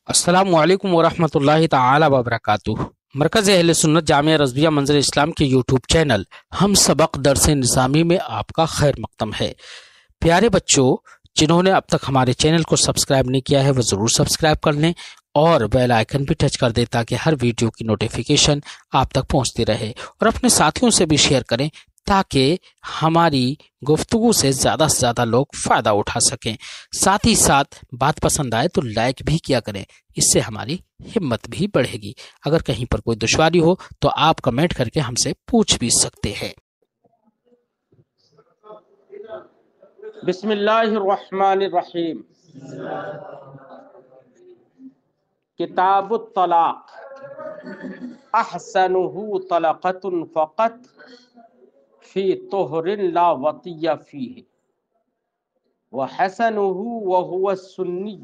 السلام علیکم ورحمۃ اللہ تعالی وبرکاتہ۔ مرکز اہل سنت جامعہ رضویہ منظر اسلام کے یوٹیوب چینل ہم سبق درس نظامی میں آپ کا خیر مقدم ہے۔ پیارے بچوں، جنہوں نے اب تک ہمارے چینل کو سبسکرائب نہیں کیا ہے وہ ضرور سبسکرائب کر لیں اور بیل آئیکن بھی ٹچ کر دیں تاکہ ہر ویڈیو کی نوٹیفیکیشن آپ تک پہنچتی رہے، اور اپنے ساتھیوں سے بھی شیئر کریں تاکہ ہماری گفتگو سے زیادہ لوگ فائدہ اٹھا سکیں۔ ساتھ ہی ساتھ بات پسند آئے تو لائک بھی کیا کریں، اس سے ہماری ہمت بھی بڑھے گی۔ اگر کہیں پر کوئی دشواری ہو تو آپ کمنٹ کر کے ہم سے پوچھ بھی سکتے ہیں۔ بسم اللہ الرحمن الرحیم۔ کتاب الطلاق۔ احسنہ طلقۃ فقط فی طہر لا وطی فیہ، وحسنہ وہو السنی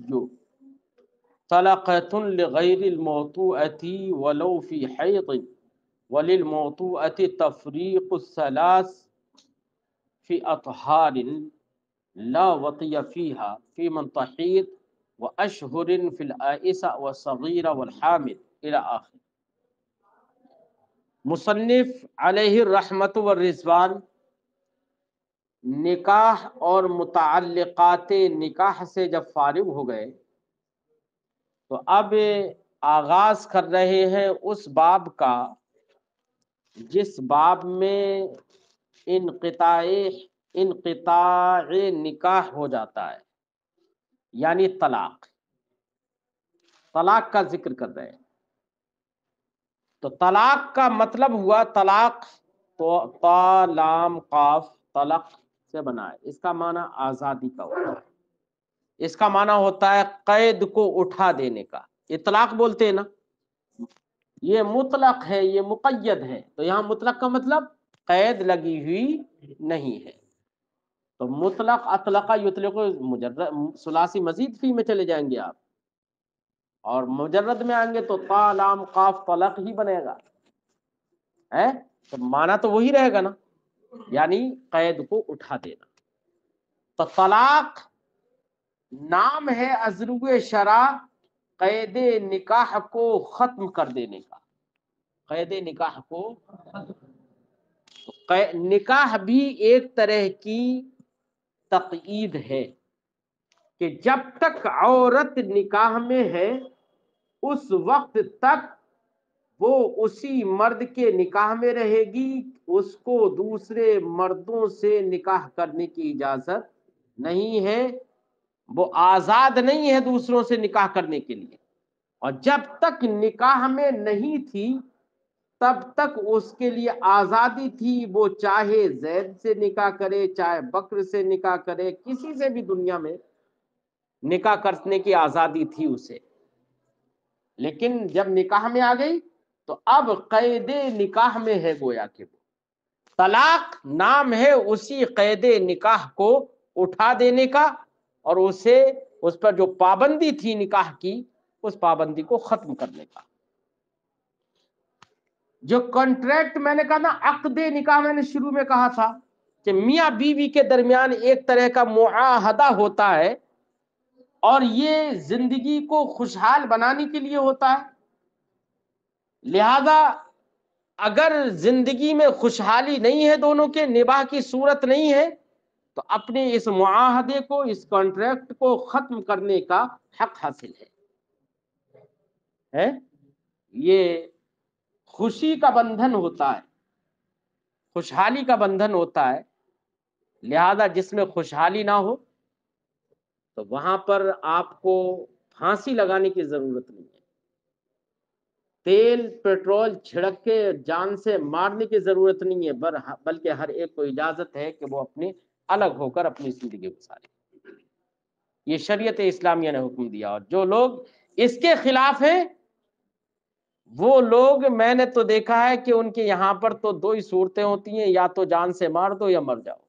طلقۃ لغیر الموطوءۃ ولو فی حیض، وللموطوءۃ تفریق الثلاث فی اطہار لا وطی فیہا فی من تحیض واشہر فی الآئسہ والصغیرہ والحامل الی آخر۔ مصنف علیہ الرحمت والرضوان نکاح اور متعلقات نکاح سے جب فارغ ہو گئے تو اب آغاز کر رہے ہیں اس باب کا جس باب میں انقطاع نکاح ہو جاتا ہے، یعنی طلاق کا ذکر کر رہے ہیں۔ تو طلاق کا مطلب ہوا طلاق، تو طا لام قاف طلق سے بنا ہے، اس کا معنی آزادی کا ہوتا ہے، اس کا معنی ہوتا ہے قید کو اٹھا دینے کا۔ اطلاق بولتے ہیں نا، یہ مطلق ہے، یہ مقید ہے، تو یہاں مطلق کا مطلب قید لگی ہوئی نہیں ہے۔ تو مطلق اطلق یطلق مجرد ثلاثی مزید فی میں چلے جائیں گے آپ، اور مجرد میں آئیں گے تو طا لام قاف طلق ہی بنے گا، ہے تو معنی تو وہی رہے گا نا، یعنی قید کو اٹھا دینا۔ تو طلاق نام ہے ازرو شرع قید نکاح کو ختم کر دینے کا، قید نکاح کو نکاح بھی ایک طرح کی تقیید ہے کہ جب تک عورت نکاح میں ہے اس وقت تک وہ اسی مرد کے نکاح میں رہے گی، اس کو دوسرے مردوں سے نکاح کرنے کی اجازت نہیں ہے، وہ آزاد نہیں ہے دوسروں سے نکاح کرنے کے لیے۔ اور جب تک نکاح میں نہیں تھی تب تک اس کے لیے آزادی تھی، وہ چاہے زید سے نکاح کرے، چاہے بکر سے نکاح کرے، کسی سے بھی دنیا میں نکاح کرنے کی آزادی تھی اسے۔ لیکن جب نکاح میں آ گئی تو اب قید نکاح میں ہے، گویا کہ وہ طلاق نام ہے اسی قید نکاح کو اٹھا دینے کا، اور اس پر جو پابندی تھی نکاح کی اس پابندی کو ختم کرنے کا۔ جو کانٹریکٹ میں نے کہا نا، عقد نکاح میں نے شروع میں کہا تھا کہ میاں بیوی کے درمیان ایک طرح کا معاہدہ ہوتا ہے، اور یہ زندگی کو خوشحال بنانے کے لیے ہوتا ہے۔ لہذا اگر زندگی میں خوشحالی نہیں ہے، دونوں کے نباہ کی صورت نہیں ہے، تو اپنے اس معاہدے کو، اس کانٹریکٹ کو ختم کرنے کا حق حاصل ہے۔ یہ خوشی کا بندھن ہوتا ہے، خوشحالی کا بندھن ہوتا ہے، لہذا جس میں خوشحالی نہ ہو تو وہاں پر آپ کو پھانسی لگانے کی ضرورت نہیں ہے، تیل پیٹرول چھڑک کے جان سے مارنے کی ضرورت نہیں ہے، بلکہ ہر ایک کو اجازت ہے کہ وہ اپنے الگ ہو کر اپنی زندگی گزارے۔ یہ شریعت اسلامیہ نے حکم دیا، اور جو لوگ اس کے خلاف ہیں وہ لوگ، میں نے تو دیکھا ہے کہ ان کے یہاں پر تو دو ہی صورتیں ہوتی ہیں، یا تو جان سے مار دو یا مر جاؤ،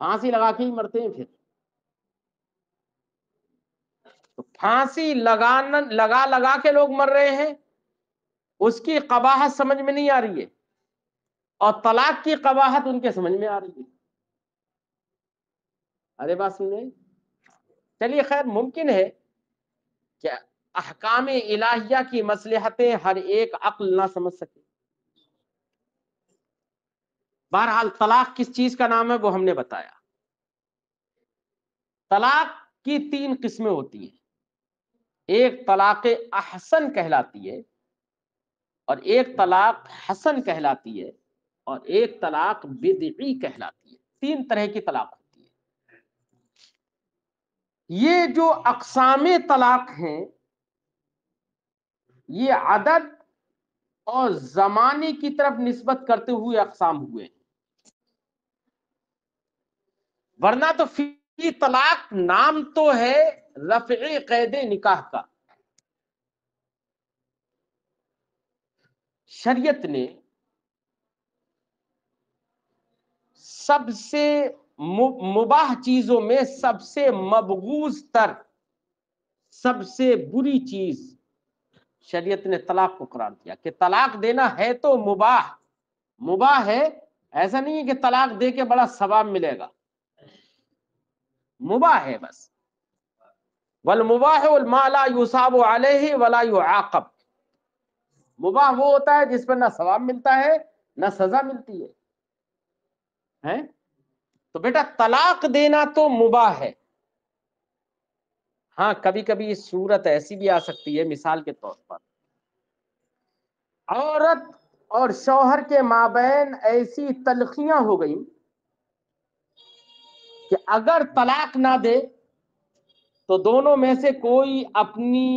پھانسی لگا کے ہی مرتے ہیں۔ پھر تو پھانسی لگا کے لوگ مر رہے ہیں، اس کی قباحت سمجھ میں نہیں آ رہی ہے، اور طلاق کی قباحت ان کے سمجھ میں آ رہی ہے۔ ارے بات سنیں، چلیے خیر، ممکن ہے کہ احکام الہیہ کی مصلحتیں ہر ایک عقل نہ سمجھ سکے. بہرحال طلاق کس چیز کا نام ہے وہ ہم نے بتایا. طلاق کی 3 قسمیں ہوتی ہیں. ایک طلاق احسن کہلاتی ہے، اور ایک طلاق حسن کہلاتی ہے، اور ایک طلاق بدعی کہلاتی ہے. 3 طرح کی طلاق ہوتی ہے. یہ جو اقسام طلاق ہیں یہ عدد اور زمانے کی طرف نسبت کرتے ہوئے اقسام ہوئے. ورنہ تو فی طلاق نام تو ہے رفع قید نکاح کا. شریعت نے سب سے مباح چیزوں میں سب سے مبغوض تر، سب سے بری چیز شریعت نے طلاق کو قرار دیا کہ طلاق دینا ہے تو مباح. مباح ہے، ایسا نہیں ہے کہ طلاق دے کے بڑا ثواب ملے گا. مباح ہے بس. والمباح ما لا یصاب علیہ ولا یعاقب. مباح وہ ہوتا ہے جس پر نہ ثواب ملتا ہے نہ سزا ملتی ہے. تو بیٹا طلاق دینا تو مباح ہے. ہاں کبھی کبھی صورت ایسی بھی آ سکتی ہے، مثال کے طور پر عورت اور شوہر کے مابین ایسی تلخیاں ہو گئیں کہ اگر طلاق نہ دے تو دونوں میں سے کوئی اپنی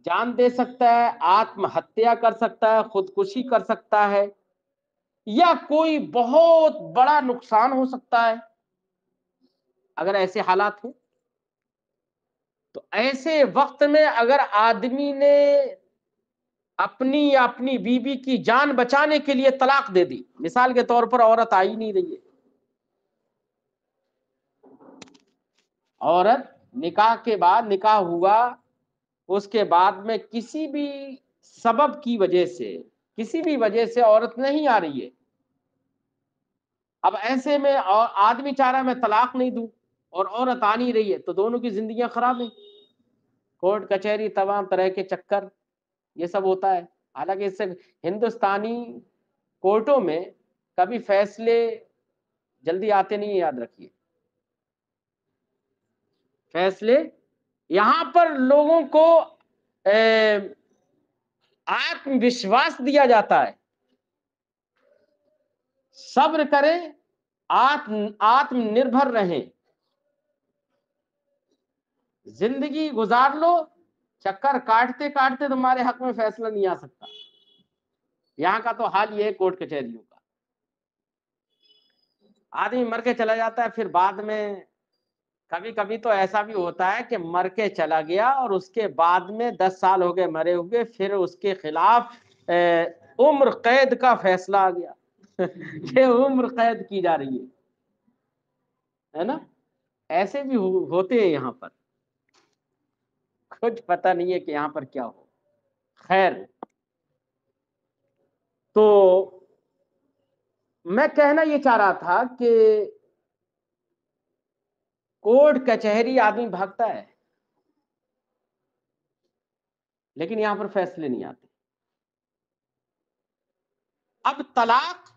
جان دے سکتا ہے، آتم ہتیا کر سکتا ہے، خودکشی کر سکتا ہے، یا کوئی بہت بڑا نقصان ہو سکتا ہے. اگر ایسے حالات ہوں تو ایسے وقت میں اگر آدمی نے اپنی یا اپنی بیوی کی جان بچانے کے لیے طلاق دے دی، مثال کے طور پر عورت آ ہی نہیں رہی ہے، عورت نکاح کے بعد نکاح ہوا، اس کے بعد میں کسی بھی سبب کی وجہ سے، کسی بھی وجہ سے عورت نہیں آ رہی ہے. اب ایسے میں آدمی چاہ رہا ہے میں طلاق نہیں دوں اور عورت آ نہیں رہی ہے، تو دونوں کی زندگیاں خراب ہیں. کورٹ کچہری تمام طرح کے چکر یہ سب ہوتا ہے. حالانکہ اس سے ہندوستانی کورٹوں میں کبھی فیصلے جلدی آتے نہیں ہیں، یاد رکھیے. فیصلے یہاں پر لوگوں کو آتم وشواس دیا جاتا ہے، صبر کریں، آتم نربھر رہیں، زندگی گزار لو، چکر کاٹتے کاٹتے تمہارے حق میں فیصلہ نہیں آ سکتا. یہاں کا تو حال یہ ہے کورٹ کچہریوں کا. آدمی مر کے چلا جاتا ہے، پھر بعد میں کبھی کبھی تو ایسا بھی ہوتا ہے کہ مر کے چلا گیا اور اس کے بعد میں 10 سال ہو گئے مرے ہوئے، پھر اس کے خلاف عمر قید کا فیصلہ آ گیا کہ عمر قید کی جا رہی ہے نا. ایسے بھی ہوتے ہیں یہاں پر، کچھ پتہ نہیں ہے کہ یہاں پر کیا ہو. خیر، تو میں کہنا یہ چاہ رہا تھا کہ کورٹ کچہری آدمی بھاگتا ہے لیکن یہاں پر فیصلے نہیں آتے. اب طلاق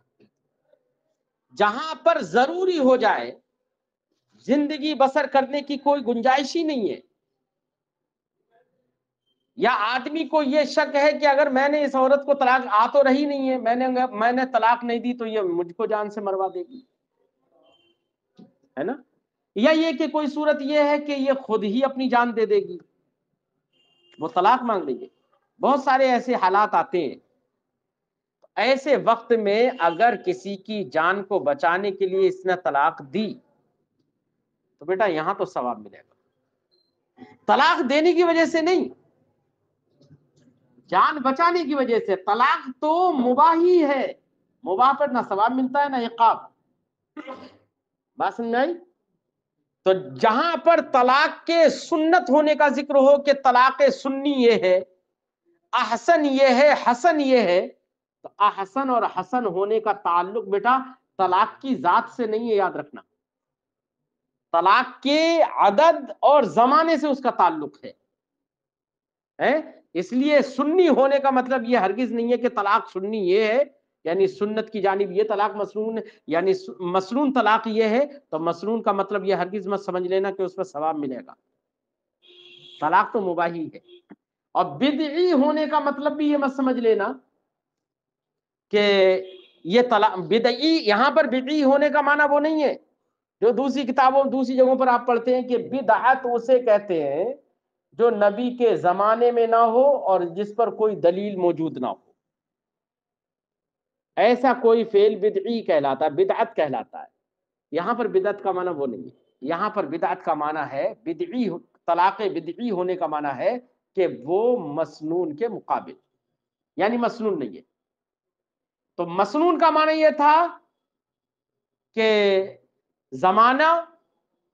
جہاں پر ضروری ہو جائے، زندگی بسر کرنے کی کوئی گنجائش ہی نہیں ہے، یا آدمی کو یہ شک ہے کہ اگر میں نے اس عورت کو طلاق آ تو رہی نہیں ہے، میں نے طلاق نہیں دی تو یہ مجھ کو جان سے مروا دے گی، ہے نا. یا یہ کہ کوئی صورت یہ ہے کہ یہ خود ہی اپنی جان دے دے گی، وہ طلاق مانگ لیں گے. بہت سارے ایسے حالات آتے ہیں. ایسے وقت میں اگر کسی کی جان کو بچانے کے لیے اس نے طلاق دی تو بیٹا یہاں تو ثواب ملے گا. طلاق دینے کی وجہ سے نہیں، جان بچانے کی وجہ سے. طلاق تو مباح ہی ہے، مباح پر نہ ثواب ملتا ہے نہ عقاب. بات سمجھ آئی؟ تو جہاں پر طلاق کے سنت ہونے کا ذکر ہو کہ طلاق سنی یہ ہے، احسن یہ ہے، حسن یہ ہے، تو احسن اور حسن ہونے کا تعلق بیٹا طلاق کی ذات سے نہیں ہے، یاد رکھنا. طلاق کے عدد اور زمانے سے اس کا تعلق ہے. ہے۔ اس لیے سنی ہونے کا مطلب یہ ہرگز نہیں ہے کہ طلاق سنی یہ ہے یعنی سنت کی جانب یہ طلاق مسنون ہے، یعنی مسنون طلاق یہ ہے تو مسنون کا مطلب یہ ہرگز مت سمجھ لینا کہ اس پر ثواب ملے گا، طلاق تو مباحی ہے۔ اور بدعی ہونے کا مطلب بھی یہ مت سمجھ لینا کہ یہ طلاق بدعی، یہاں پر بدعی ہونے کا معنی وہ نہیں ہے جو دوسری کتابوں دوسری جگہوں پر آپ پڑھتے ہیں کہ بدعت اسے کہتے ہیں جو نبی کے زمانے میں نہ ہو اور جس پر کوئی دلیل موجود نہ ہو، ایسا کوئی فعل بدعی کہلاتا ہے، بدعت کہلاتا ہے۔ یہاں پر بدعت کا معنی وہ نہیں ہے، یہاں پر بدعت کا معنی ہے بدعی، طلاق بدعی ہونے کا معنی ہے کہ وہ مسنون کے مقابل، یعنی مسنون نہیں ہے۔ تو مسنون کا معنی یہ تھا کہ زمانہ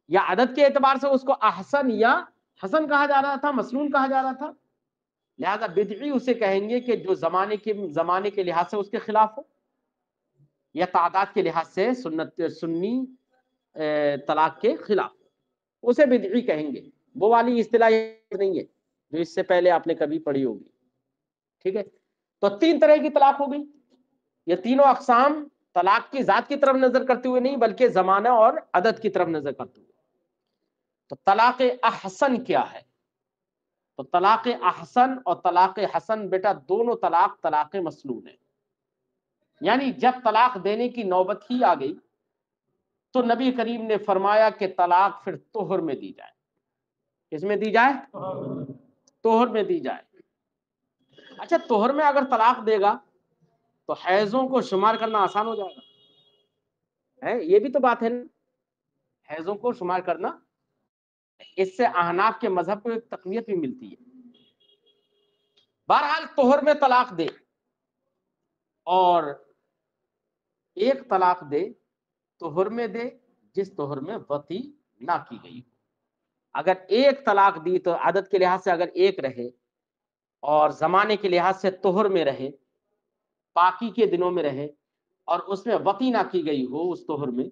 یا عدد کے اعتبار سے اس کو احسن یا حسن کہا جا رہا تھا، مسنون کہا جا رہا تھا، لہذا بدعی اسے کہیں گے کہ جو زمانے کے لحاظ سے اس کے خلاف ہو یا تعداد کے لحاظ سے سنی طلاق کے خلاف ہو، اسے بدعی کہیں گے۔ وہ والی اصطلاح نہیں ہے جو اس سے پہلے آپ نے کبھی پڑھی ہوگی، ٹھیک ہے۔ تو تین طرح کی طلاق ہو گئی، یہ تینوں اقسام طلاق کی ذات کی طرف نظر کرتے ہوئے نہیں بلکہ زمانہ اور عدد کی طرف نظر کرتے ہوئے۔ تو طلاق احسن کیا ہے؟ تو طلاق احسن اور طلاق حسن بیٹا دونوں طلاق مسنون ہے، یعنی جب طلاق دینے کی نوبت ہی آ گئی تو نبی کریم نے فرمایا کہ طلاق پھر طہر میں دی جائے۔ کس میں دی جائے؟ طہر میں دی جائے۔ اچھا طہر میں اگر طلاق دے گا تو حیضوں کو شمار کرنا آسان ہو جائے گا، ہے یہ بھی تو بات ہے نا، حیضوں کو شمار کرنا، اس سے احناف کے مذہب کو ایک تقویت بھی ملتی ہے۔ بہرحال طہر میں طلاق دے اور ایک طلاق دے، طہر میں دے جس طہر میں وطی نہ کی گئی ہو۔ اگر ایک طلاق دی تو عدد کے لحاظ سے اگر ایک رہے اور زمانے کے لحاظ سے طہر میں رہے، پاکی کے دنوں میں رہے اور اس میں وطی نہ کی گئی ہو اس طہر میں،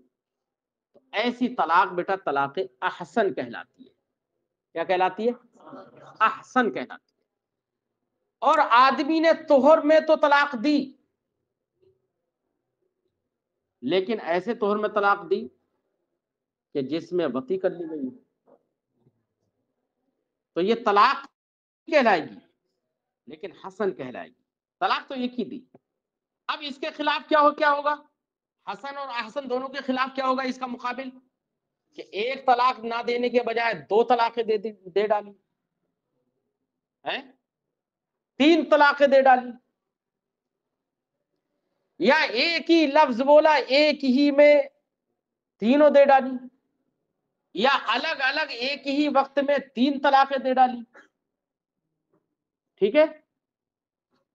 تو ایسی طلاق بیٹا طلاق احسن کہلاتی ہے۔ کیا کہلاتی ہے؟ احسن کہلاتی ہے۔ اور آدمی نے طہر میں تو طلاق دی لیکن ایسے طہر میں طلاق دی کہ جس میں وطی کر لی گئی، تو یہ طلاق کہلائے گی لیکن حسن کہلائے گی۔ طلاق تو ایک ہی دی، اب اس کے خلاف کیا ہوگا؟ حسن اور احسن دونوں کے خلاف کیا ہوگا اس کا مقابل؟ کہ ایک طلاق نہ دینے کے بجائے دو طلاقیں دے ڈالی، تین طلاقیں دے ڈالی، یا ایک ہی لفظ بولا ایک ہی میں تینوں دے ڈالی، یا الگ الگ ایک ہی وقت میں تین طلاقیں دے ڈالی، ٹھیک ہے،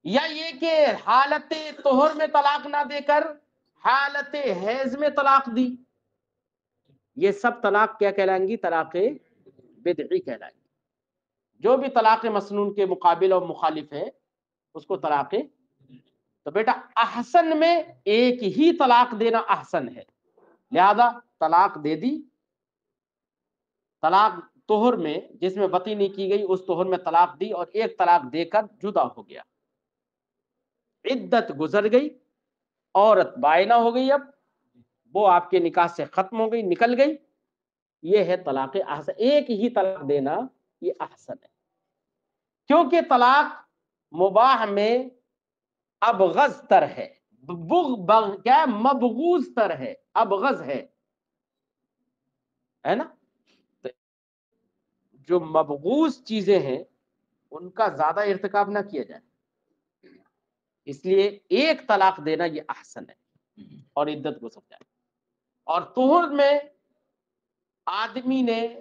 یا یہ کہ حالت طہر میں طلاق نہ دے کر حالت حیض میں طلاق دی، یہ سب طلاق کیا کہلائیں گی؟ طلاق بدعی کہلائیں گی۔ جو بھی طلاق مسنون کے مقابل اور مخالف ہے اس کو طلاق، تو بیٹا احسن میں ایک ہی طلاق دینا احسن ہے، لہذا طلاق دے دی، طلاق طہر میں جس میں وطی نہیں کی گئی اس طہر میں طلاق دی اور ایک طلاق دے کر جدا ہو گیا، عدت گزر گئی، عورت بائنہ ہو گئی، اب وہ آپ کے نکاح سے ختم ہو گئی، نکل گئی، یہ ہے طلاق احسن۔ ایک ہی طلاق دینا یہ احسن ہے، کیونکہ طلاق مباح میں ابغض تر ہے، کیا ہے؟ مبغوض تر ہے، ابغض ہے نا؟ جو مبغوض چیزیں ہیں ان کا زیادہ ارتکاب نہ کیا جائے، اس لیے ایک طلاق دینا یہ احسن ہے اور عدت گزر جائے۔ اور طہر میں آدمی نے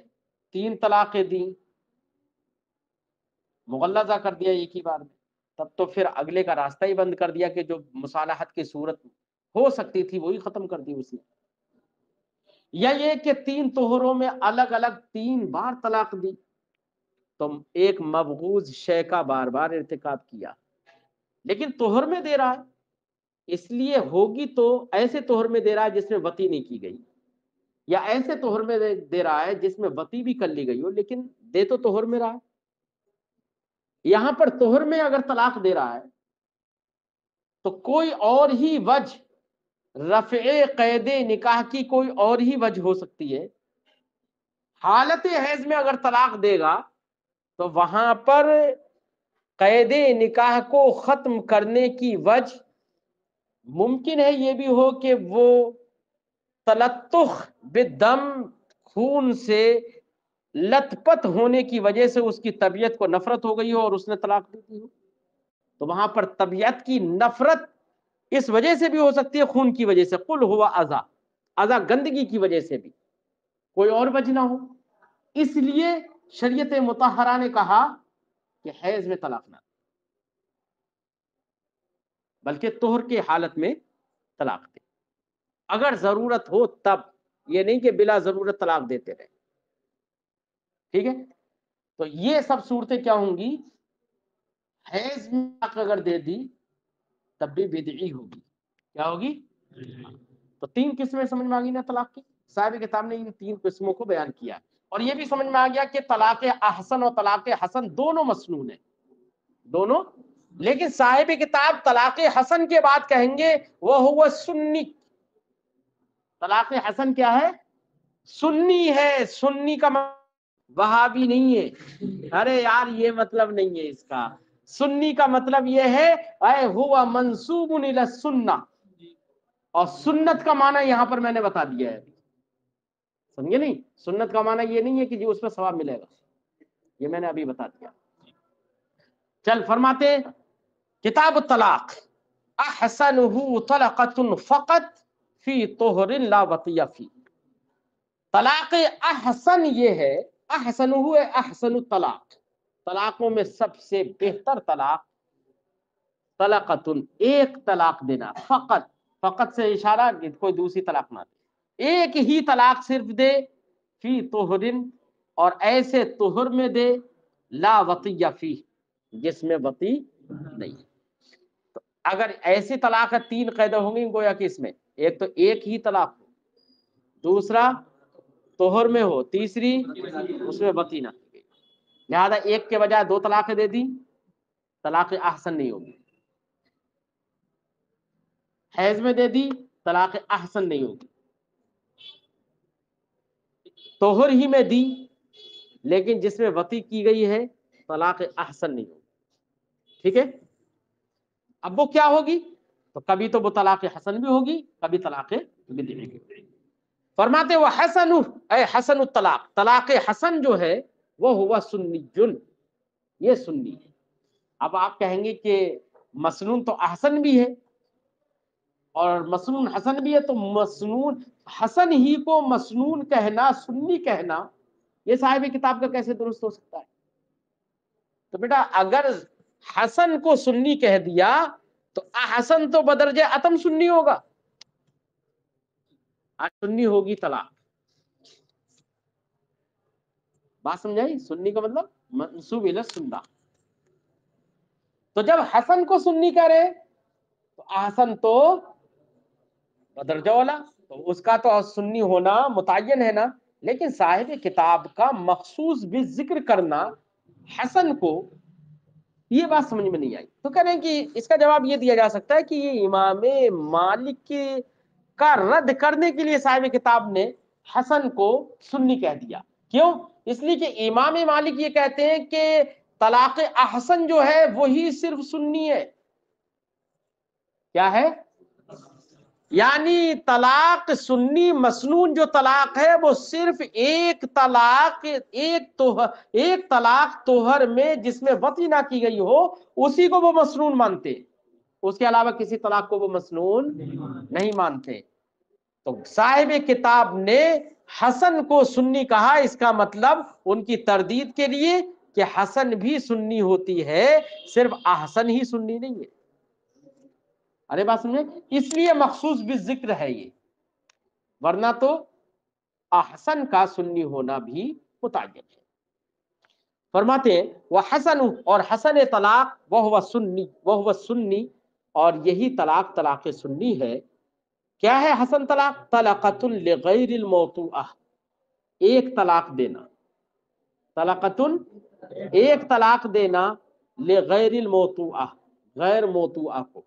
تین طلاقیں دی، مغلظہ کر دیا ایک ہی بار میں، تب تو پھر اگلے کا راستہ ہی بند کر دیا کہ جو مصالحت کی صورت ہو سکتی تھی وہی ختم کر دی اس نے، یا یہ کہ تین طہروں میں الگ الگ تین بار طلاق دی، تو ایک مبغوض شے کا بار بار ارتکاب کیا، لیکن طہر میں دے رہا ہے اس لیے ہوگی تو ایسے طہر میں دے رہا ہے جس میں وطی نہیں کی گئی، یا ایسے طہر میں دے رہا ہے جس میں وطی بھی کر لی گئی ہو لیکن دے تو طہر میں رہا ہے، یہاں پر طہر میں اگر طلاق دے رہا ہے تو کوئی اور ہی وجہ رفع قید نکاح کی کوئی اور ہی وجہ ہو سکتی ہے. حالت حیض میں اگر طلاق دے گا تو وہاں پر قید نکاح کو ختم کرنے کی وجہ ممکن ہے یہ بھی ہو کہ وہ تلطخ بالدم، خون سے لت پت ہونے کی وجہ سے اس کی طبیعت کو نفرت ہو گئی ہو اور اس نے طلاق دے دی ہو. تو وہاں پر طبیعت کی نفرت اس وجہ سے بھی ہو سکتی ہے، خون کی وجہ سے، قل ہوا اذا، اذا گندگی کی وجہ سے بھی، کوئی اور وجہ نہ ہو. اس لیے شریعت مطہرہ نے کہا کہ حیض میں طلاق نہ، بلکہ طہر کے حالت میں طلاق دے، اگر ضرورت ہو تب. یہ نہیں کہ بلا ضرورت طلاق دیتے رہے. ٹھیک ہے، تو یہ سب صورتیں کیا ہوں گی؟ حیض میں طلاق اگر دے دی تب بھی بدعی ہوگی. کیا ہوگی؟ تو 3 قسمیں سمجھ میں آ گئی نا طلاق کی. صاحب کتاب نے ان 3 قسموں کو بیان کیا، اور یہ بھی سمجھ میں آ گیا کہ طلاق احسن اور طلاق حسن دونوں مسنون ہیں، دونوں. لیکن صاحب کتاب طلاق حسن کے بعد کہیں گے وہ ہوا سنی. طلاق حسن کیا ہے؟ سنی ہے. سنی کا وہابی نہیں ہے. ارے یار یہ مطلب نہیں ہے اس کا. سنی کا مطلب یہ ہے اے ہوا منسوب الی السنہ، اور سنت کا معنی یہاں پر میں نے بتا دیا ہے. سمجھے نہیں؟ سنت کا معنی یہ نہیں ہے کہ جی اس میں ثواب ملے گا، یہ میں نے ابھی بتا دیا. چل فرماتے کتاب الطلاق احسنہ طلقۃ فقط فی طہر لا وطی فی. طلاق احسن یہ ہے، احسنہ احسن الطلاق، طلاقوں میں سب سے بہتر طلاق طلقۃ، ایک طلاق دینا. فقط، فقط سے اشارہ کوئی دوسری طلاق نہ دے، ایک ہی طلاق صرف دے. فی طہر، اور ایسے طہر میں دے لا وطی فی، جس میں وطی نہیں. تو اگر ایسی طلاق ہے 3 قیدیں ہوں گی گویا کہ اس میں، ایک تو ایک ہی طلاق ہو، دوسرا طہر میں ہو، تیسری اس میں وطی نہ. لہذا ایک کے بجائے 2 طلاقیں دے دی، طلاق احسن نہیں ہوگی. حیض میں دے دی، طلاق احسن نہیں ہوگی. طہر ہی میں دی لیکن جس میں وطی کی گئی ہے، طلاق احسن نہیں ہوگی. ٹھیک ہے، اب وہ کیا ہوگی؟ تو کبھی تو وہ طلاق حسن بھی ہوگی، کبھی طلاق بدعی بھی ہوگی. فرماتے وہ حسن اے حسن الطلاق، طلاق حسن جو ہے وہ ہوا سنی، یہ سنی ہے. اب آپ کہیں گے کہ مسنون تو احسن بھی ہے اور مسنون حسن بھی ہے، تو مسنون حسن ہی کو مسنون کہنا، سنی کہنا، یہ صاحب کتاب کا کیسے درست ہو سکتا ہے؟ تو بیٹا اگر حسن کو سنی کہہ دیا تو احسن تو بدرجہ اتم سنی ہوگا. سنی ہوگی طلاق. بات سمجھائی؟ سنی کا مطلب منسوب الی السنہ. تو جب حسن کو سنی کرے تو احسن تو بدرجہ والا، تو اس کا تو سنی ہونا متعین ہے نا. لیکن صاحب کتاب کا مخصوص بھی ذکر کرنا حسن کو، یہ بات سمجھ میں نہیں آئی. تو کہہ رہے ہیں کہ اس کا جواب یہ دیا جا سکتا ہے کہ یہ امام مالک کا رد کرنے کے لیے صاحب کتاب نے حسن کو سنی کہہ دیا. کیوں؟ اس لیے کہ امام مالک یہ کہتے ہیں کہ طلاق احسن جو ہے وہی صرف سنی ہے. کیا ہے؟ یعنی طلاق سنی مسنون جو طلاق ہے وہ صرف ایک طلاق، ایک طلاق طہر میں جس میں وطی نہ کی گئی ہو اسی کو وہ مسنون مانتے، اس کے علاوہ کسی طلاق کو وہ مسنون نہیں مانتے. تو صاحب کتاب نے حسن کو سنی کہا، اس کا مطلب ان کی تردید کے لیے کہ حسن بھی سنی ہوتی ہے، صرف احسن ہی سنی نہیں ہے. ارے بات سمجھے؟ اس لیے مخصوص بھی ذکر ہے یہ، ورنہ تو احسن کا سنی ہونا بھی متعین ہے. فرماتے ہیں وہ حسن، اور حسن طلاق وہ سنی، اور یہی طلاق طلاق سنی ہے. کیا ہے حسن طلاق؟ طلقۃ لغیر الموطوءہ، ایک طلاق دینا. طلقۃ ایک طلاق دینا لغیر الموتوعہ، غیر موتوعہ کو،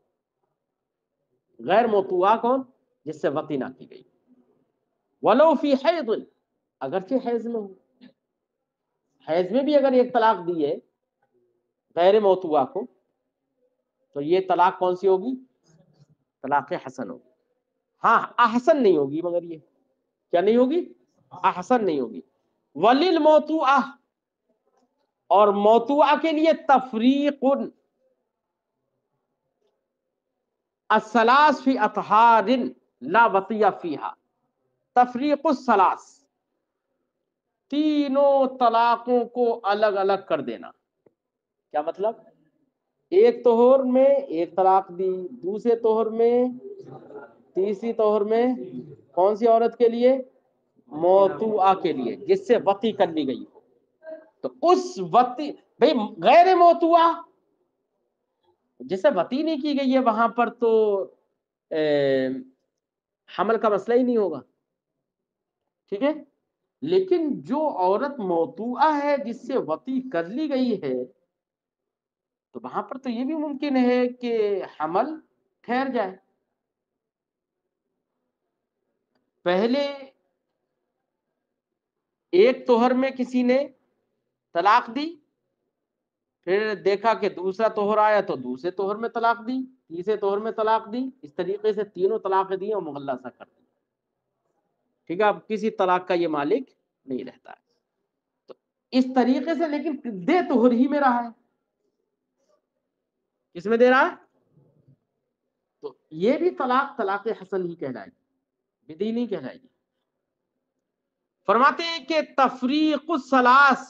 غیر موتوعہ کون؟ جس سے وطی نہ کی گئی، ولو فی حیض، اگرچہ حیض میں ہو، حیض میں بھی اگر ایک طلاق دی ہے غیر موتوعہ کو تو یہ طلاق کون سی ہوگی؟ طلاق حسن ہوگی۔ ہاں احسن نہیں ہوگی، مگر یہ کیا نہیں ہوگی؟ احسن نہیں ہوگی۔ وللموتوعہ، اور موتوعہ کے لیے تفریق الثلاث فی اطہار لا وطی فیہا، تفریق الثلاث، تینوں طلاقوں کو الگ الگ کر دینا۔ کیا مطلب؟ ایک طہر میں ایک طلاق دی، دوسرے طہر میں، تیسری طہر میں، کون سی عورت کے لیے؟ موتوعہ کے لیے، جس سے وطی کر لی گئی ہو۔ تو اس وطی، بھئی غیر موتوعہ جس سے وطی نہیں کی گئی ہے وہاں پر تو حمل کا مسئلہ ہی نہیں ہوگا، ٹھیک ہے؟ لیکن جو عورت موتوعہ ہے جس سے وطی کر لی گئی ہے تو وہاں پر تو یہ بھی ممکن ہے کہ حمل ٹھہر جائے۔ پہلے ایک طہر میں کسی نے طلاق دی، پھر دیکھا کہ دوسرا طہر آیا تو دوسرے طہر میں طلاق دی، تیسرے طہر میں طلاق دی، اس طریقے سے تینوں طلاقیں دی اور مغلظہ کر دی، ٹھیک ہے؟ اب کسی طلاق کا یہ مالک نہیں رہتا ہے، تو اس طریقے سے، لیکن دے طہر ہی میں رہا ہے، کس میں دے رہا ہے؟ تو یہ بھی طلاق حسن ہی کہلائے گی، بدعی نہیں کہلائے گی۔ فرماتے ہیں کہ تفریق الثلاث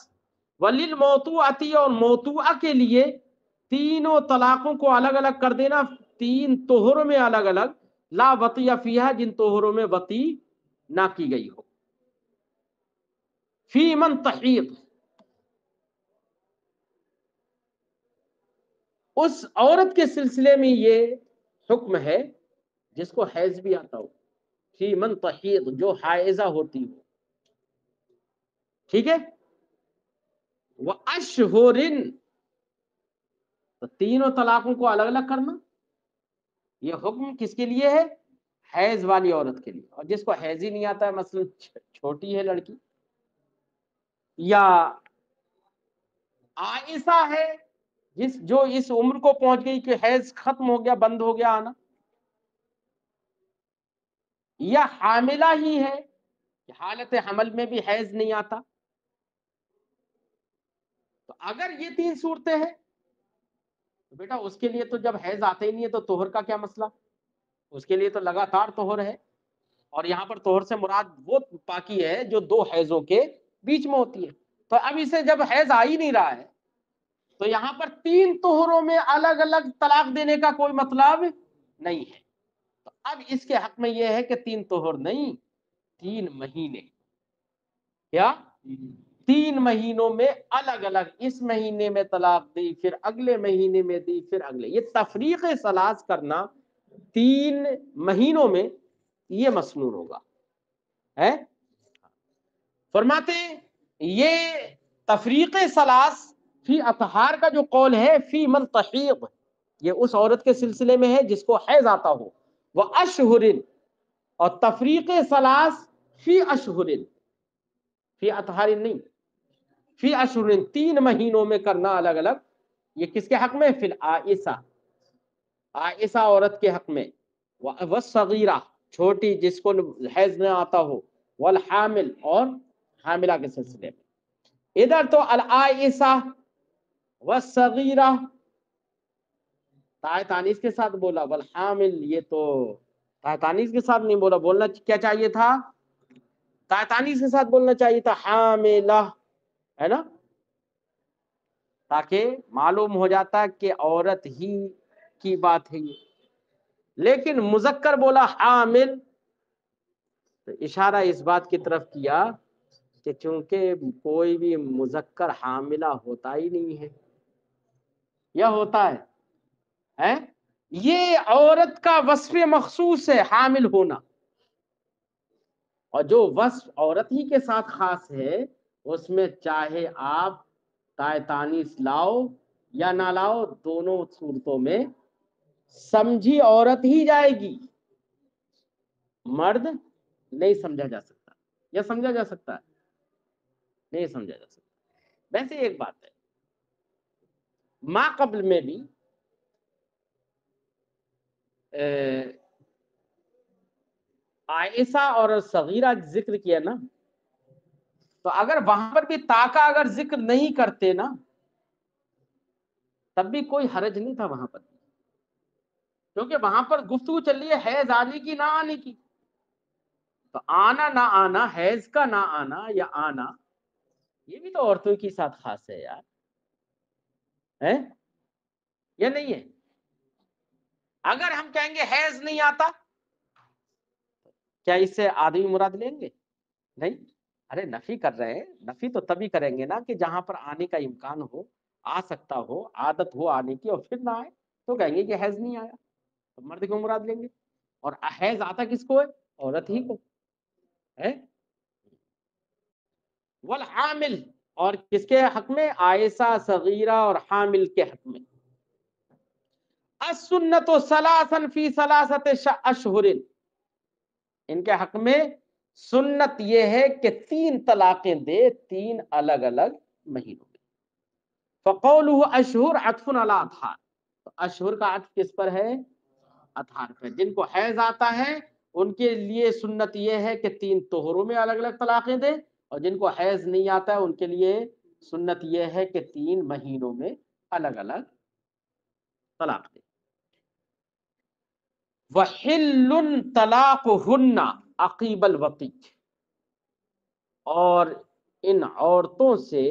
وللموتوعۃ، اور موتوعہ کے لیے تینوں طلاقوں کو الگ الگ کر دینا، تین طہروں میں الگ الگ، لا وطی فیہا، جن طہروں میں وطی نہ کی گئی ہو، فی من تحیض، اس عورت کے سلسلے میں یہ حکم ہے جس کو حیض بھی آتا ہو، فی من تحیض، جو حائضہ ہوتی ہو، ٹھیک ہے؟ وَأَشْهُرٍ، تو تینوں طلاقوں کو الگ الگ کرنا، یہ حکم کس کے لیے ہے؟ حیض والی عورت کے لیے۔ اور جس کو حیض ہی نہیں آتا ہے، مثلا چھوٹی ہے لڑکی، یا عائشہ ہے جو اس عمر کو پہنچ گئی کہ حیض ختم ہو گیا، بند ہو گیا آنا، یا حاملہ ہی ہے کہ حالت حمل میں بھی حیض نہیں آتا، تو اگر یہ تین صورتیں ہیں تو بیٹا اس کے لیے تو جب حیض آتے ہی نہیں ہے تو طہر کا کیا مسئلہ؟ اس کے لیے تو لگاتار طہر ہے، اور یہاں پر طہر سے مراد وہ پاکی ہے جو دو حیضوں کے بیچ میں ہوتی ہے۔ تو اب اسے جب حیض آ ہی نہیں رہا ہے تو یہاں پر تین طہروں میں الگ الگ طلاق دینے کا کوئی مطلب نہیں ہے۔ تو اب اس کے حق میں یہ ہے کہ تین طہر نہیں، 3 مہینے، کیا 3 مہینوں میں الگ الگ، اس مہینے میں طلاق دی، پھر اگلے مہینے میں دی، پھر اگلے، یہ تفریق ثلاث کرنا 3 مہینوں میں، یہ مسنون ہوگا ہے۔ فرماتے ہیں یہ تفریق ثلاث فی اطہار کا جو قول ہے، فی من تحیض، یہ اس عورت کے سلسلے میں ہے جس کو حیض آتا ہو، وہ اشہر، اور تفریق ثلاث فی اشہر، فی اطہار نہیں، فی اشہر، 3 مہینوں میں کرنا الگ الگ، یہ کس کے حق میں؟ فی العائسہ، عائسہ عورت کے حق میں، والصغیرہ، چھوٹی جس کو حیض نہ آتا ہو، والحامل، اور حاملہ کے سلسلے میں۔ ادھر تو العائسہ والصغیرہ تائے تانیث کے ساتھ بولا، والحامل یہ تو تائے تانیث کے ساتھ نہیں بولا، بولنا کیا چاہیے تھا؟ تائے تانیث کے ساتھ بولنا چاہیے تھا، حاملہ، ہے نا، تاکہ معلوم ہو جاتا کہ عورت ہی کی بات ہے یہ، لیکن مذکر بولا حامل، تو اشارہ اس بات کی طرف کیا کہ چونکہ کوئی بھی مذکر حاملہ ہوتا ہی نہیں ہے، یا ہوتا ہے؟ یہ عورت کا وصف مخصوص ہے حامل ہونا، اور جو وصف عورت ہی کے ساتھ خاص ہے اس میں چاہے آپ تائے تانیث لاؤ یا نہ لاؤ، دونوں صورتوں میں سمجھی عورت ہی جائے گی، مرد نہیں سمجھا جا سکتا، یا سمجھا جا سکتا ہے؟ نہیں سمجھا جا سکتا۔ ویسے ایک بات ہے، ما قبل میں بھی عائشہ اور صغیرہ ذکر کیا نا، تو اگر وہاں پر بھی تا کا اگر ذکر نہیں کرتے نا، تب بھی کوئی حرج نہیں تھا وہاں پر، کیونکہ وہاں پر گفتگو چل رہی ہے حیض آنے کی نہ آنے کی، تو آنا نہ آنا، حیض کا نہ آنا یا آنا، یہ بھی تو عورتوں کے ساتھ خاص ہے یار، ہے یا نہیں ہے؟ اگر ہم کہیں گے حیض نہیں آتا، کیا اس سے آدمی مراد لیں گے؟ نہیں، ارے نفی کر رہے ہیں، نفی تو تبھی کریں گے نا کہ جہاں پر آنے کا امکان ہو، آ سکتا ہو، عادت ہو آنے کی، اور پھر نہ آئے تو کہیں گے کہ حیض نہیں آیا، تو مرد کو مراد لیں گے، اور حیض آتا کس کو ہے؟ عورت ہی کو ہے۔ والحامل، اور کس کے حق میں؟ عائشہ صغیرہ اور حامل کے حق میں۔ السنت ثلاثا فی ثلاثت اشہر، ان کے حق میں سنت یہ ہے کہ 3 طلاقیں دے 3 الگ الگ مہینوں میں۔ فقولہ اشہر عطف علی اطہار، تو اشہر کا عطف کس پر ہے؟ اطہار پر۔ جن کو حیض آتا ہے ان کے لیے سنت یہ ہے کہ 3 طہروں میں الگ الگ طلاقیں دے، اور جن کو حیض نہیں آتا ہے ان کے لیے سنت یہ ہے کہ 3 مہینوں میں الگ الگ طلاق دے۔ وَحِلٌّ طَلَاقُهُنَّ عَقِيبَ الْوَطِيِّ، اور ان عورتوں سے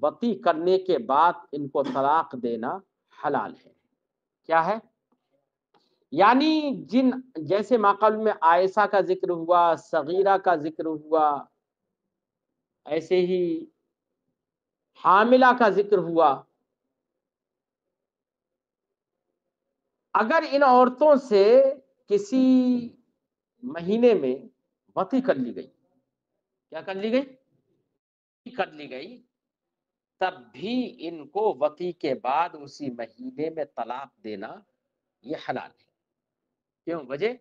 وطی کرنے کے بعد ان کو طلاق دینا حلال ہے۔ کیا ہے؟ یعنی جیسے ماقبل میں عائشہ کا ذکر ہوا، صغیرہ کا ذکر ہوا، ایسے ہی حاملہ کا ذکر ہوا، اگر ان عورتوں سے کسی مہینے میں وطی کر لی گئی، کیا کر لی گئی؟ کر لی گئی، تب بھی ان کو وطی کے بعد اسی مہینے میں طلاق دینا یہ حلال ہے۔ کیوں؟ وجہ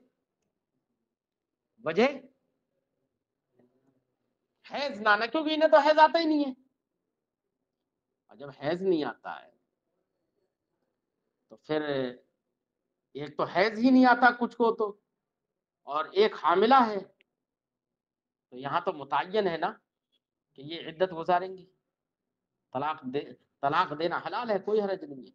حیض نہ آنا، کیونکہ انہیں تو حیض آتا ہی نہیں ہے، اور جب حیض نہیں آتا ہے تو پھر ایک تو حیض ہی نہیں آتا کچھ کو، تو اور ایک حاملہ ہے، تو یہاں تو متعین ہے نا کہ یہ عدت گزاریں گی، طلاق دینا حلال ہے، کوئی حرج نہیں ہے۔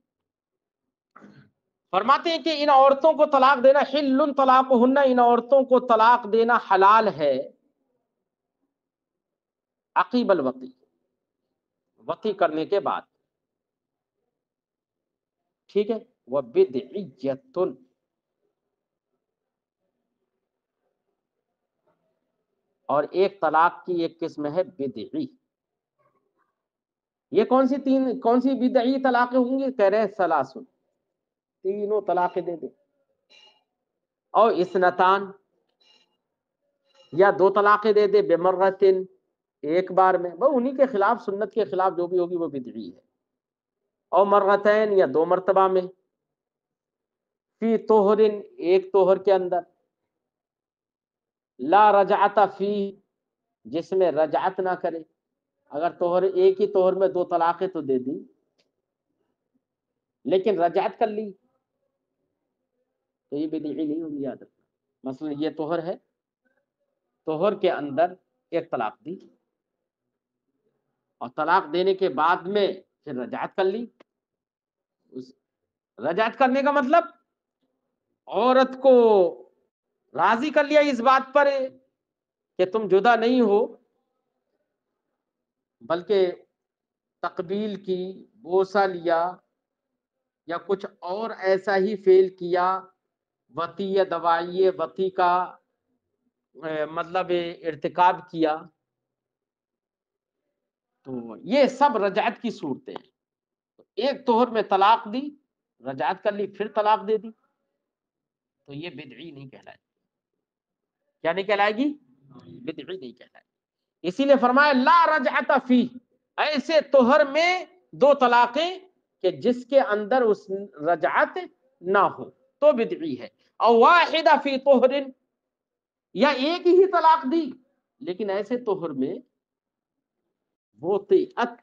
فرماتے ہیں کہ ان عورتوں کو طلاق دینا، حل طلاقہن، ان عورتوں کو طلاق دینا حلال ہے عقیب الوطی، وطی کرنے کے بعد، ٹھیک ہے۔ وبدعیۃ، اور ایک طلاق کی ایک قسم ہے بدعی۔ یہ کون سی بدعی طلاقیں ہوں گی؟ کہہ رہے ہیں ثلاث، تینوں طلاقیں دے دیں، اور اثنتان، یا 2 طلاقیں دے دے، بمرتن، ایک بار میں، وہ انہی کے خلاف، سنت کے خلاف جو بھی ہوگی وہ بدعی ہے، اور مرتین، یا 2 مرتبہ میں، فی طہرن، ایک طہر کے اندر، لا رجعت فی، جس میں رجعت نہ کرے، اگر طہر ایک ہی طہر میں 2 طلاقیں تو دے دی، لیکن رجعت کر لی تو یہ بدعی نہیں ہوگی، یاد رکھنا۔ مثلا یہ طہر ہے، طہر کے اندر ایک طلاق دی، اور طلاق دینے کے بعد میں پھر رجعت کر لی، رجعت کرنے کا مطلب عورت کو راضی کر لیا اس بات پر کہ تم جدا نہیں ہو، بلکہ تقبیل کی، بوسہ لیا، یا کچھ اور ایسا ہی فعل کیا، وطی یا دوائی وطی کا مطلب ارتکاب کیا، تو یہ سب رجعت کی صورتیں ہیں۔ ایک طہر میں طلاق دی، رجعت کر لی، پھر طلاق دے دی، تو یہ بدعی نہیں کہلائے گی۔ کیا نہیں کہلائے گی؟ بدعی نہیں کہلائے گی۔ اسی لیے فرمایا لا رجعت فی، ایسے طہر میں دو طلاقیں کہ جس کے اندر اس رجعت نہ ہو تو بدعی ہے. او واحدہ فی طہر، یا ایک ہی طلاق دی لیکن ایسے طہر میں وطئت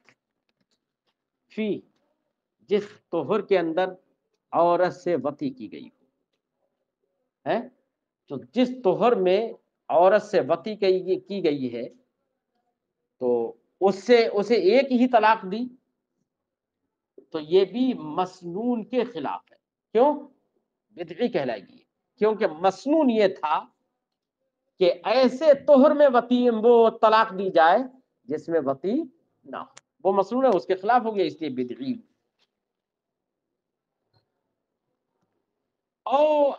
فی، جس طہر کے اندر عورت سے وطی کی گئی ہو ہے، تو جس طہر میں عورت سے وطی کی گئی ہے تو اسے ایک ہی طلاق دی تو یہ بھی مسنون کے خلاف ہے. کیوں؟ بدعی کہلائے گی، کیونکہ مسنون یہ تھا کہ ایسے طہر میں وطی وہ طلاق دی جائے جس میں وطی نہ ہو، وہ مسنون ہے، اس کے خلاف ہو گیا، اس لیے بدعی. او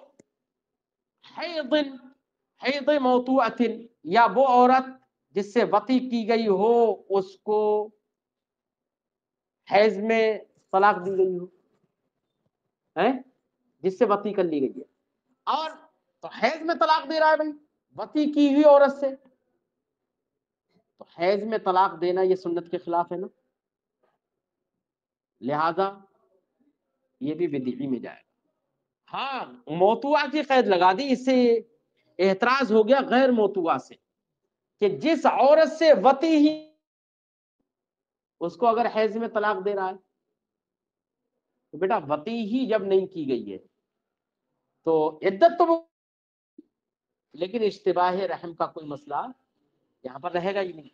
حیض موضوعۃ، یا وہ عورت جس سے وطی کی گئی ہو اس کو حیض میں طلاق دی گئی ہو، جس سے وطی کر لی گئی ہے، اور تو حیض میں طلاق دے رہا ہے بھائی وطی کی ہوئی عورت سے، تو حیض میں طلاق دینا یہ سنت کے خلاف ہے نا، لہذا یہ بھی بدعی میں جائے گا. ہاں موتوعہ کی قید لگا دی، اس سے اعتراض ہو گیا غیر موتوعہ سے کہ جس عورت سے وطی ہی اس کو اگر حیض میں طلاق دے رہا ہے تو بیٹا وطی ہی جب نہیں کی گئی ہے تو عدت تو وہ، لیکن اشتباہ رحم کا کوئی مسئلہ یہاں پر رہے گا ہی نہیں،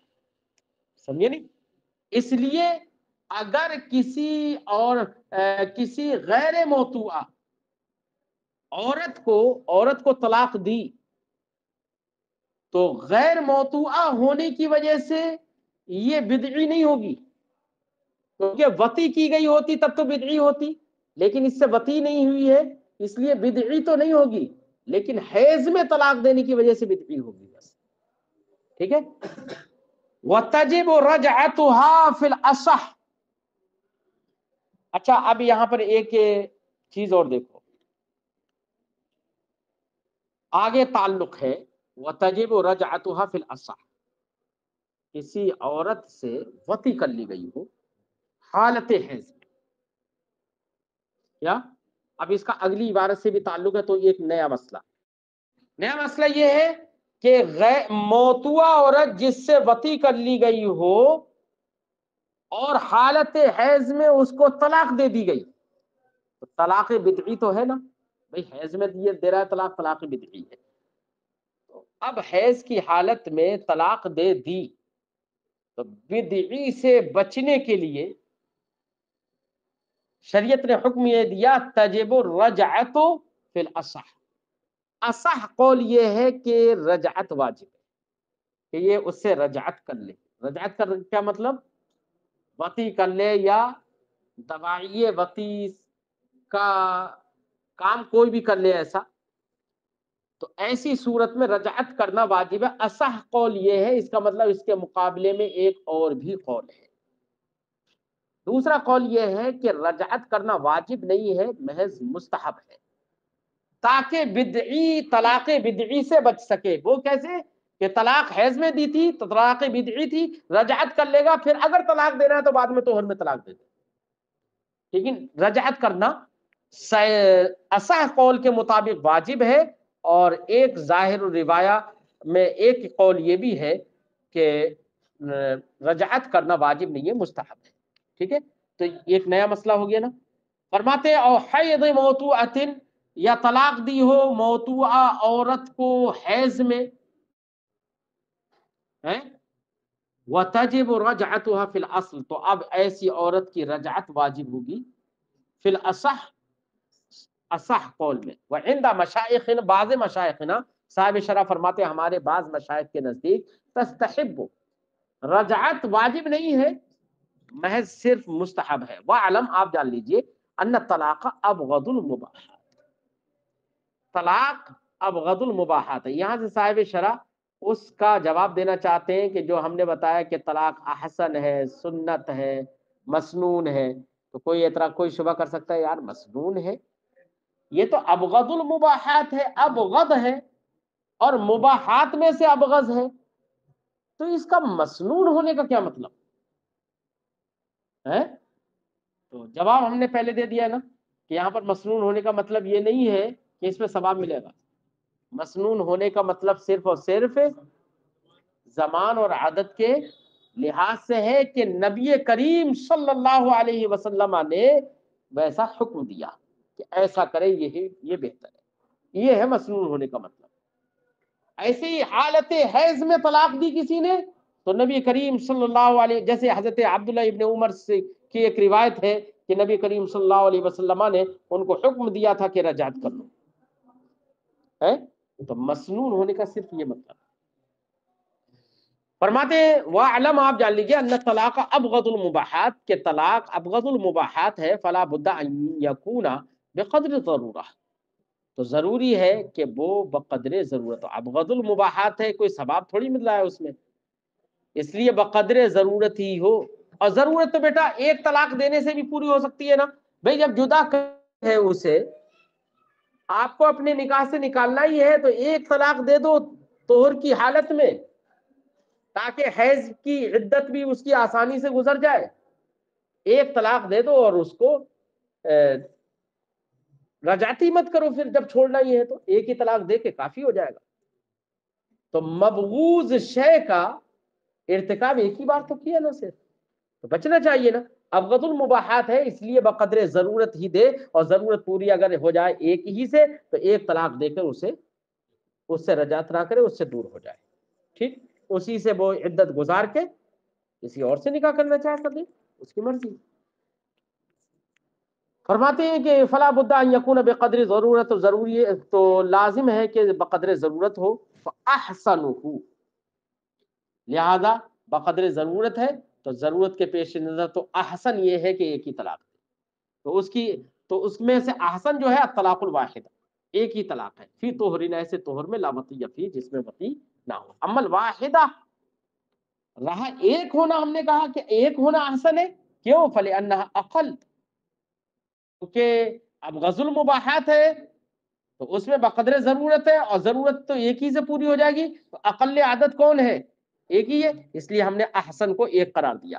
سمجھے نہیں. اس لیے اگر کسی غیر موتوعہ عورت کو طلاق دی تو غیر موتوعہ ہونے کی وجہ سے یہ بدعی نہیں ہوگی، کیونکہ وطی کی گئی ہوتی تب تو بدعی ہوتی، لیکن اس سے وطی نہیں ہوئی ہے اس لیے بدعی تو نہیں ہوگی، لیکن حیض میں طلاق دینے کی وجہ سے بدعی ہوگی بس. ٹھیک ہے. وَتَجِبُ رَجْعَتُهَا فِي الْأَصَحِّ. اچھا اب یہاں پر ایک چیز اور دیکھو، آگے تعلق ہے وَتَجِبُ رَجْعَتُهَا فِي الْأَصَحِّ، کسی عورت سے وطی کر لی گئی ہو حالت حیض میں، کیا اب اس کا اگلی عبارت سے بھی تعلق ہے، تو ایک نیا مسئلہ یہ ہے کہ موتوعہ عورت جس سے وطی کر لی گئی ہو اور حالت حیض میں اس کو طلاق دے دی گئی تو طلاق بدعی تو ہے نا بھائی، حیض میں دے رہا ہے طلاق بدعی ہے. تو اب حیض کی حالت میں طلاق دے دی تو بدعی سے بچنے کے لیے شریعت نے حکم یہ دیا تجب الرجعت فی الاصح. اصح قول یہ ہے کہ رجعت واجب ہے، کہ یہ اس سے رجعت کر لے. رجعت کا کیا مطلب؟ وطی کر لے یا دوائی وطی کا کام کوئی بھی کر لے ایسا، تو ایسی صورت میں رجعت کرنا واجب ہے. اصح قول یہ ہے، اس کا مطلب اس کے مقابلے میں ایک اور بھی قول ہے. دوسرا قول یہ ہے کہ رجعت کرنا واجب نہیں ہے، محض مستحب ہے، تاکہ طلاق بدعی سے بچ سکے. وہ کیسے کہ طلاق حیض میں دی تھی تو طلاق بدعی تھی، رجعت کر لے گا، پھر اگر طلاق دینا ہے تو بعد میں طہر میں طلاق دے دے. لیکن رجعت کرنا اصح قول کے مطابق واجب ہے، اور ایک ظاہر الروایہ میں ایک قول یہ بھی ہے کہ رجعت کرنا واجب نہیں ہے، مستحب ہے. ٹھیک ہے، تو ایک نیا مسئلہ ہو گیا نا. فرماتے او حیض موتوعۃ، یا طلاق دی ہو موتوعہ عورت کو حیض میں، وَتَجِبُ رَجْعَتُهَا فِي الْأَصْلِ، تو اب ایسی عورت کی رجعت واجب ہوگی فی الاصح، اصح قول میں. وعند مشائخنا، بعض مشائخنا صاحب شرح فرماتے ہیں ہمارے بعض مشائخ کے نزدیک تستحب، رجعت واجب نہیں ہے، محض صرف مستحب ہے. وَعْلَمْ، آپ جان لیجئے، ان الطلاق ابغض المباحات، طلاق ابغض المباحات ہے. یہاں سے صاحب شرح اس کا جواب دینا چاہتے ہیں کہ جو ہم نے بتایا کہ طلاق احسن ہے، سنت ہے، مسنون ہے، تو کوئی اعتراض، کوئی شبہ کر سکتا ہے یار مسنون ہے، یہ تو ابغض المباحات ہے، ابغض ہے اور مباحات میں سے ابغض ہے، تو اس کا مسنون ہونے کا کیا مطلب ہے؟ تو جواب ہم نے پہلے دے دیا ہے نا کہ یہاں پر مسنون ہونے کا مطلب یہ نہیں ہے کہ اس میں ثواب ملے گا. مسنون ہونے کا مطلب صرف اور صرف زمان اور عادت کے لحاظ سے ہے کہ نبی کریم صلی اللہ علیہ وسلم نے ویسا حکم دیا کہ ایسا کرے، یہ بہتر ہے. یہ ہے مسنون ہونے کا مطلب. ایسے ہی حالت حیض میں طلاق دی کسی نے تو نبی کریم صلی اللہ علیہ، جیسے حضرت عبداللہ ابن عمر سے کی ایک روایت ہے کہ نبی کریم صلی اللہ علیہ وسلم نے ان کو حکم دیا تھا کہ رجعت کر لو ہے. تو مسنون ہونے کا صرف یہ مطلب. فرماتے ہیں وَاعْلَمْ، آپ جان لیجیے، ان الطلاق ابغض المباحات، کہ طلاق ابغض المباحات ہے. فلا بد ان یکون بقدر ضرورہ، تو ضروری ہے کہ وہ بقدر ضرورت. ابغض المباحات ہے، کوئی ثواب تھوڑی مل رہا ہے اس میں، اس لیے بقدر ضرورت ہی ہو. اور ضرورت تو بیٹا ایک طلاق دینے سے بھی پوری ہو سکتی ہے نا بھئی. جب جدا ہے اسے، آپ کو اپنے نکاح سے نکالنا ہی ہے تو ایک طلاق دے دو طہر کی حالت میں، تاکہ حیض کی عدت بھی اس کی آسانی سے گزر جائے. ایک طلاق دے دو اور اس کو رجعتی مت کرو. پھر جب چھوڑنا ہی ہے تو ایک ہی طلاق دے کے کافی ہو جائے گا. تو مبغوض شے کا ارتکاب ایک ہی بار تو کیا نا صرف، تو بچنا چاہیے نا. ابغض المباحات ہے، اس لیے بقدر ضرورت ہی دے، اور ضرورت پوری اگر ہو جائے ایک ہی سے تو ایک طلاق دے کر اس سے رجعت نہ کرے، اس سے دور ہو جائے. ٹھیک، اسی سے وہ عدت گزار کے کسی اور سے نکاح کرنا چاہے کر دے، اس کی مرضی. فرماتے ہیں کہ فلا بد ان یکون بقدر ضرورت، تو ضروری ہے، تو لازم ہے کہ بقدر ضرورت ہو. فاحسنہ، لہذا بقدر ضرورت ہے تو ضرورت کے پیش نظر تو احسن یہ ہے کہ ایک ہی طلاق دے. تو اس میں سے احسن جو ہے الطلاق الواحد، ایک ہی طلاق ہے. فی طہرین، ایسے طہر میں لا وطی فی، جس میں وطی نہ ہو. اما الواحدہ، رہا ایک ہونا، ہم نے کہا کہ ایک ہونا احسن ہے. کیوں؟ فلانھا اقل، کیونکہ اب غزل المباحات ہے تو اس میں بقدر ضرورت ہے، اور ضرورت تو ایک ہی سے پوری ہو جائے گی. تو اقل عادت کون ہے؟ ایک ہی ہے، اس لیے ہم نے احسن کو ایک قرار دیا.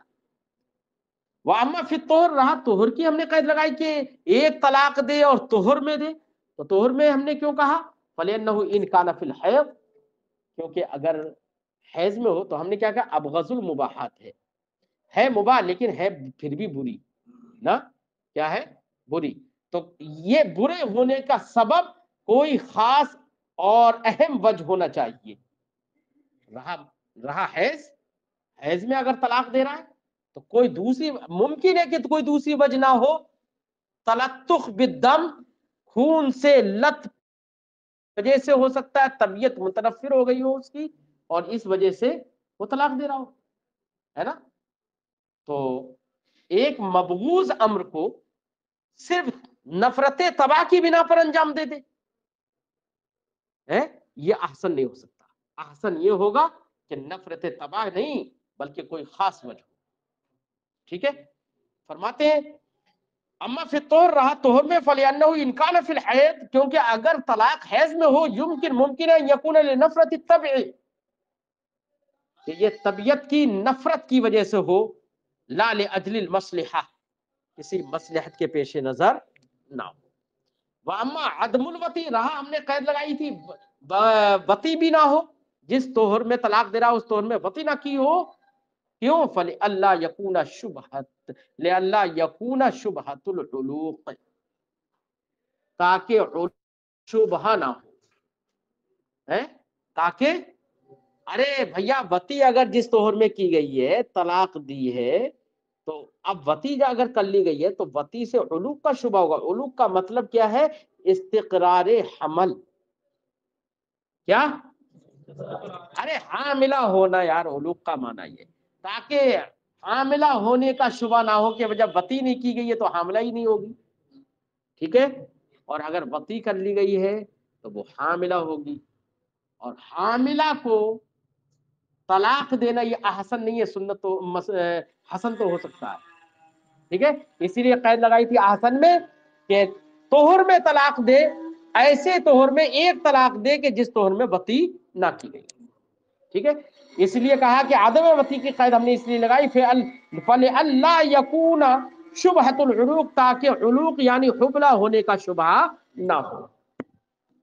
واما فی الطہر، رہا طہر کی، ہم نے قید لگائی کہ ایک طلاق دے اور طہر میں دے. تو طہر میں ہم نے کیوں کہا؟ فلانہ ان کان فی الحیض، کیونکہ اگر حیض میں ہو تو ہم نے کیا کہا؟ ابغض المباحات ہے مباح لیکن ہے پھر بھی بری نا. کیا ہے؟ بری. تو یہ برے ہونے کا سبب کوئی خاص اور اہم وجہ ہونا چاہیے. رہا حیض میں اگر طلاق دے رہا ہے تو کوئی دوسری، ممکن ہے کہ کوئی دوسری وجہ نہ ہو. تلطخ بالدم، خون سے لت وجہ سے ہو سکتا ہے، طبیعت متنفر ہو گئی ہو اس کی، اور اس وجہ سے وہ طلاق دے رہا ہو، ہے نا. تو ایک مبغوض امر کو صرف نفرت تباہ کی بنا پر انجام دے دے، یہ احسن نہیں ہو سکتا. احسن یہ ہوگا کہ نفرت تباہ نہیں بلکہ کوئی خاص وجہ. ٹھیک ہے. فرماتے ہیں اما فی الطہر، رہا طہر میں، فلانہ ان کان فی الحیض، کیونکہ اگر طلاق حیض میں ہو، ممکن ہے یکون لنفرت الطبع، کہ یہ طبیعت کی نفرت کی وجہ سے ہو، لا لاجل المصلحہ، کسی مصلحت کے پیش نظر نہ ہو. واما عدم الوتی، رہا ہم نے قید لگائی تھی وتی بھی نہ ہو، جس طہر میں طلاق دے رہا اس طہر میں وتی نہ کی ہو. کیوں؟ فلئلا یکون شبہۃ، لئلا یکون شبہۃ العلوق، تاکہ شبہ نہ ہو، تاکہ ارے بھیا وتی اگر جس طہر میں کی گئی ہے، طلاق دی ہے، تو اب وتی اگر کر لی گئی ہے تو وتی سے علوق کا شبہ ہوگا. علوق کا مطلب کیا ہے؟ استقرار حمل. کیا؟ ارے حاملہ ہونا یار، علوق کا معنی یہ، تاکہ حاملہ ہونے کا شبہ نہ ہو کہ جب وتی نہیں کی گئی ہے تو حاملہ ہی نہیں ہوگی. ٹھیک ہے. اور اگر وتی کر لی گئی ہے تو وہ حاملہ ہوگی، اور حاملہ کو طلاق دینا یہ احسن نہیں ہے، سنت تو حسن تو ہو سکتا ہے. ٹھیک ہے. اسی لیے قید لگائی تھی احسن میں کہ طہر میں طلاق دے، ایسے طہر میں ایک طلاق دے کہ جس طہر میں وتی نہ کی گئی. ٹھیک ہے. اس لیے کہا کہ عدم وتی کی قید ہم نے اس لیے لگائی فلئلا یکون شبہۃ العلوق، تاکہ علوق یعنی حبلہ ہونے کا شبہ نہ ہو۔